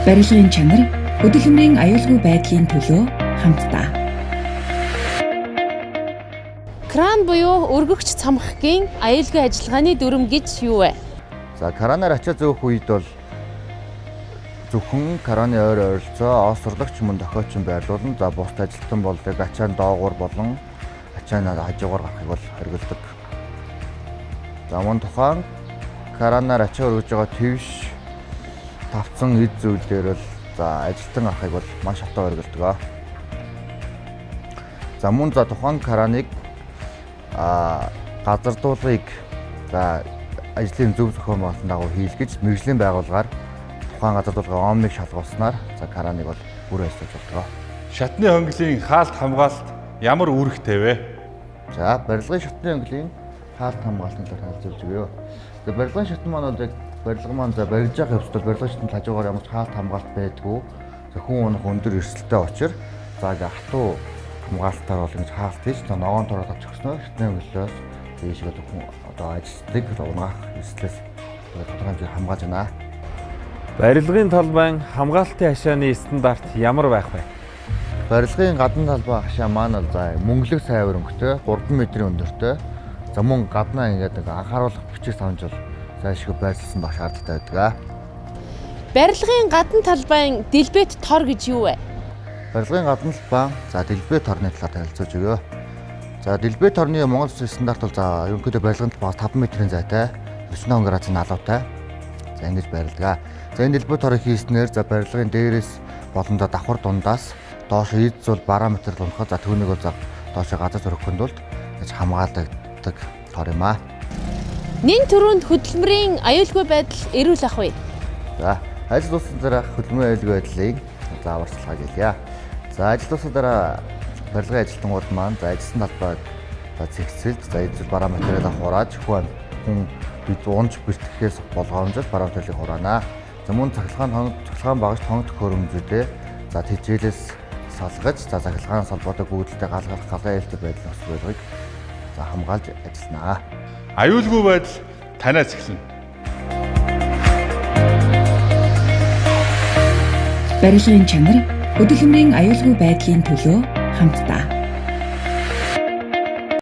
Барилгын чанар хөдөлмөрийн аюулгүй байдлын төлөө хамтдаа. Кран буюу өргөгч цамхгийн аюулгүй ажиллагааны дүрм гэж юу вэ? За кранаар ачаа зөөх үед бол зөвхөн краны ойр ойролцоо осордогч мөн дохиочин байрлуулна. За бусд ажилтан бол ачаан доогуур болон ачаанаа хажуугаар гарахыг бол хориглодог. За мөн тухайн кранаар ачаа өргөж байгаа твш тавцсан эд зүйлээр бол за ажилтан гарахыг бол маш хатаа хориглодог. За мөн за тухайн краныг газардуулгыг за ажлын зөв зохион байгуулалтын дагуу хийлгэж мэргэжлийн байгууллагаар тухайн газардуулгын омныг шалгуулснаар за краныг бол бүр ажиллаж болдог. Шатны хонглын хаалт хамгаалалт ямар үүрэгтэй вэ? За барилгын шатны хонглын хаалт хамгаалтын талаар хэлж өгье. За барилгын шатн маань бол яг барилга маань за барилж байгаа хэвчтэй барилгын шатны хажуугаар ямар ч хаалт хамгаалалт байдгүй. За хүн унах өндөр эрсдэлтэй учраас за ингээ хатуу хамгаалтаар бол ингэж хаалт хийж ногоон тороод авч өгснөөр шатны хонглоос тийшээ хүн одоо ажилтныг унаах эрсдлээс тодорхой хэмжээр хамгааж байна. Барилгын талбайн хамгаалтын хашааны стандарт ямар байх вэ? Барилгын гадна талбай хашаа маань бол за мөнгөлөг сайвар өнгөтэй 3 м-ийн өндөртэй. За мөн гаднаа ингээд анхааруулах бичиг самж бол зайлшгүй байрлуулсан байх шаардлагатай байдаг. Барилгын гадна талбайн дэлбэт тор гэж юу вэ? Барилгын гадна талбай за дэлбээ торны талаар танилцуулж өгье. За дэлбээ торны Монгол улсын стандарт бол за ерөнхийдөө барилгын талбай 5 м-ийн зайтай 9 градусын налуутай. За ингэж барилдаг. За энэ дэлбээ торыг хийснээр за барилгын дээрээс болон давхар дундаас доош эд зул параметр унахад за түүнийг бол за доош газар зөрөхөнд бол гэж хамгаалдаг тор юм аа. Нэн төрөнд хөдөлмөрийн аюулгүй байдал эрүүл ах вэ? За ажил улсын дараа хөдөлмөрийн аюулгүй байдлыг зааварчилгааг хэлье. За ажил улсын дараа барилгын ажилтнууд маань за ажилласан талбайг за зэгцэлж за эд зул параметрыг хурааж хүн бид унж бэртгэхээс болгоомжтой параметрыг хураана. За мөн цахилгаан багаж тоног төхөөрөмжүүдээ за тэжээлээс салгаж за цахилгаанаас холбоотой гүйдэлтэй галгалах галын ээлтэй байдлын өсвөр байлгыг за хамгаалж ажиллана. Аюулгүй байдал танаас эхэлнэ. Барилгын чанар хөдөлмөрийн аюулгүй байдлын төлөө хамтдаа.